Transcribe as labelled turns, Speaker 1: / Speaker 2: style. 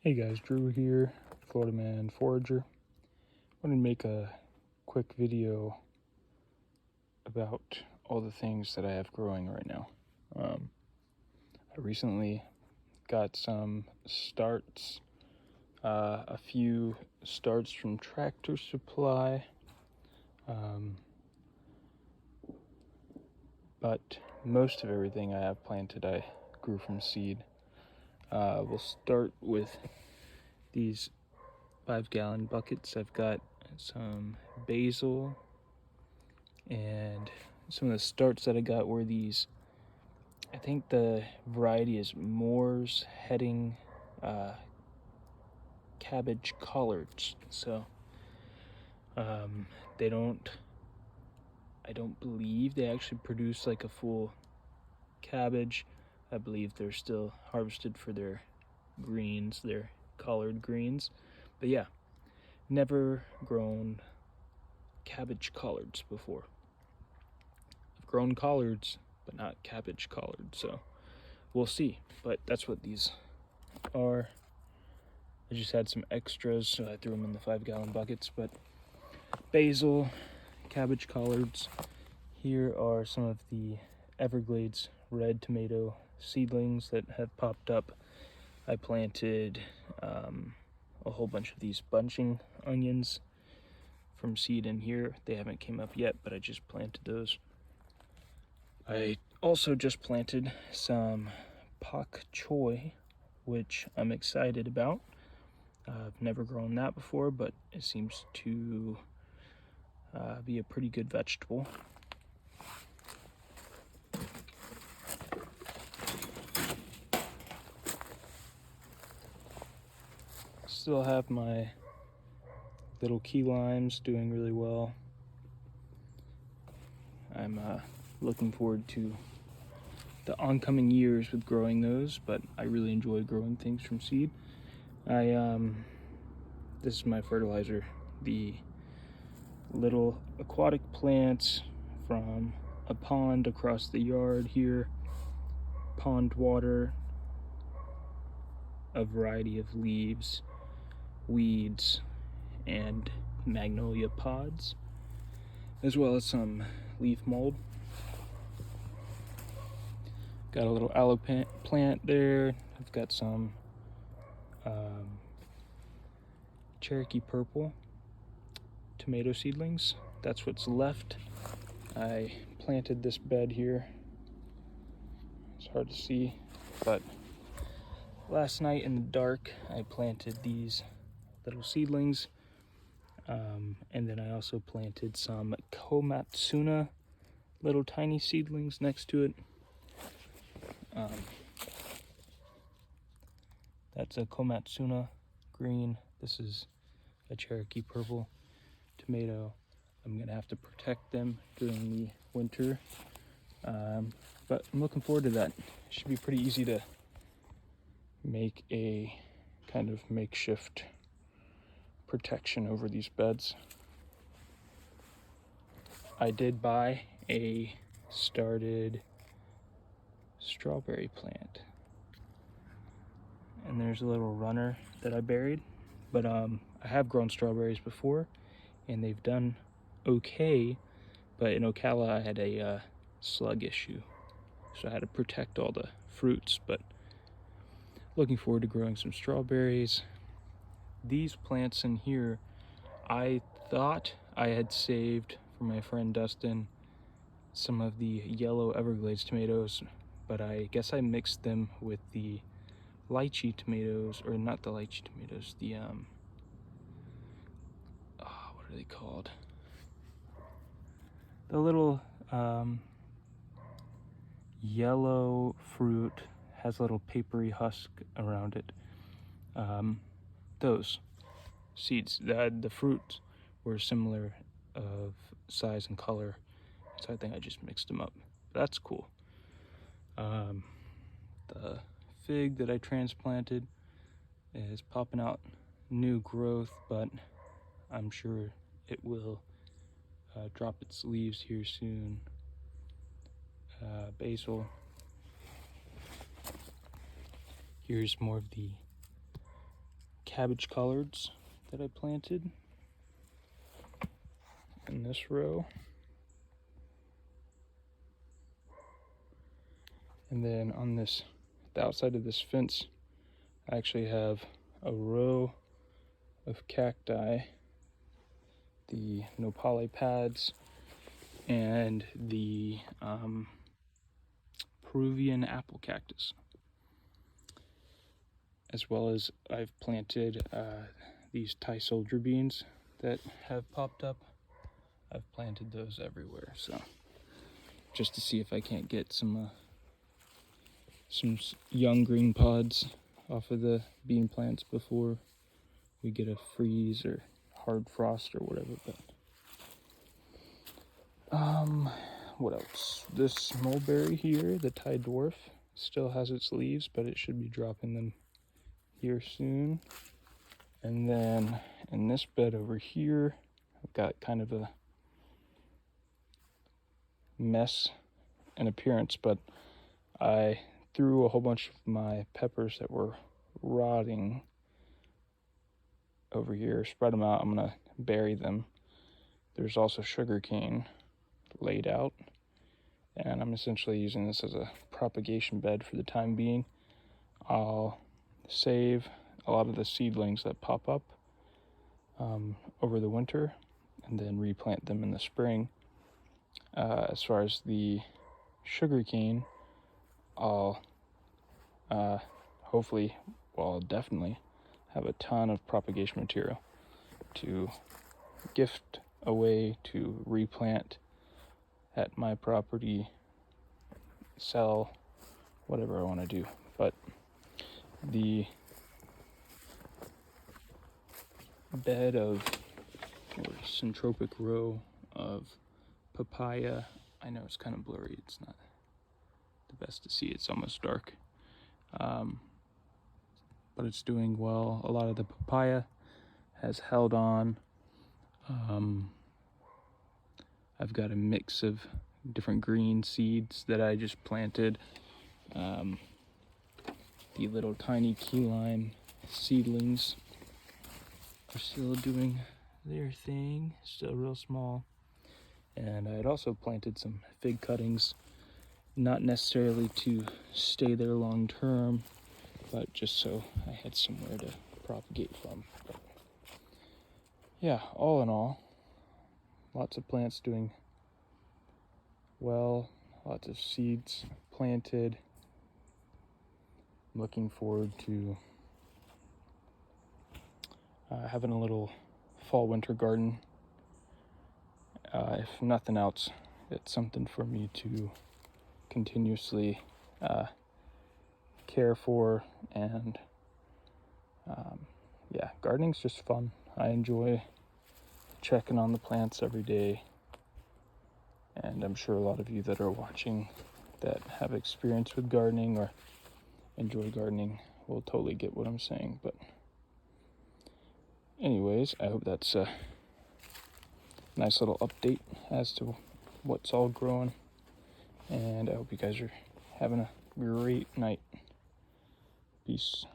Speaker 1: Hey guys, Drew here, Florida Man Forager. I wanted to make a quick video about all the things that I have growing right now. I recently got some starts, a few starts from Tractor Supply, but most of everything I have planted I grew from seed. We'll start with these 5-gallon buckets. I've got some basil, and some of the starts that I got were these, I think the variety is Moore's Heading cabbage collards. So they don't, I don't believe they actually produce like a full cabbage. I believe they're still harvested for their greens, their collard greens. But yeah, never grown cabbage collards before. I've grown collards, but not cabbage collards, so we'll see. But that's what these are. I just had some extras, so I threw them in the 5-gallon buckets. But basil, cabbage collards. Here are some of the Everglades red tomato seedlings that have popped up. I planted a whole bunch of these bunching onions from seed in here. They haven't came up yet, but I just planted those. I also just planted some pak choi, which I'm excited about. I've never grown that before, but it seems to be a pretty good vegetable. Still have my little key limes doing really well. I'm looking forward to the oncoming years with growing those, but I really enjoy growing things from seed. This is my fertilizer, the little aquatic plants from a pond across the yard here, pond water, a variety of leaves, weeds, and magnolia pods, as well as some leaf mold. Got a little aloe plant there. I've got some Cherokee purple tomato seedlings. That's what's left. I planted this bed here. It's hard to see, but last night in the dark I planted these little seedlings, and then I also planted some komatsuna little tiny seedlings next to it. That's a komatsuna green. This is a Cherokee purple tomato. I'm gonna have to protect them during the winter, but I'm looking forward to that. It should be pretty easy to make a kind of makeshift protection over these beds. I did buy a started strawberry plant, and there's a little runner that I buried, but I have grown strawberries before and they've done okay, but in Ocala I had a slug issue, so I had to protect all the fruits. But looking forward to growing some strawberries. These plants in here, I thought I had saved for my friend Dustin some of the yellow Everglades tomatoes, but I guess I mixed them with the lychee tomatoes, or not the lychee tomatoes, the what are they called? The little yellow fruit, has a little papery husk around it. Those seeds, the fruits were similar of size and color, so I think I just mixed them up. That's cool. The fig that I transplanted is popping out new growth, but I'm sure it will drop its leaves here soon. Basil. Here's more of the cabbage collards that I planted in this row. And then on this, the outside of this fence, I actually have a row of cacti, the nopale pads, and the Peruvian apple cactus, as well as I've planted these Thai soldier beans that have popped up. I've planted those everywhere, so just to see if I can't get some young green pods off of the bean plants before we get a freeze or hard frost or whatever. But what else? This mulberry here, the Thai dwarf, still has its leaves, but it should be dropping them here soon. And then in this bed over here, I've got kind of a mess in appearance, but I threw a whole bunch of my peppers that were rotting over here, spread them out. I'm gonna bury them. There's also sugar cane laid out, and I'm essentially using this as a propagation bed for the time being. I'll save a lot of the seedlings that pop up over the winter and then replant them in the spring. As far as the sugar cane, I'll definitely have a ton of propagation material to gift away, to replant at my property, sell, whatever I want to do. But the bed of, or syntropic row of papaya, I know it's kind of blurry, it's not the best to see, it's almost dark, but it's doing well. A lot of the papaya has held on. I've got a mix of different green seeds that I just planted. The little tiny key lime seedlings are still doing their thing, still real small. And I had also planted some fig cuttings, not necessarily to stay there long term, but just so I had somewhere to propagate from. But yeah, all in all, lots of plants doing well, lots of seeds planted. I'm looking forward to having a little fall winter garden. If nothing else, it's something for me to continuously care for, and yeah, gardening's just fun. I enjoy checking on the plants every day, and I'm sure a lot of you that are watching that have experience with gardening or enjoy gardening will totally get what I'm saying. But anyways, I hope that's a nice little update as to what's all growing, and I hope you guys are having a great night. Peace.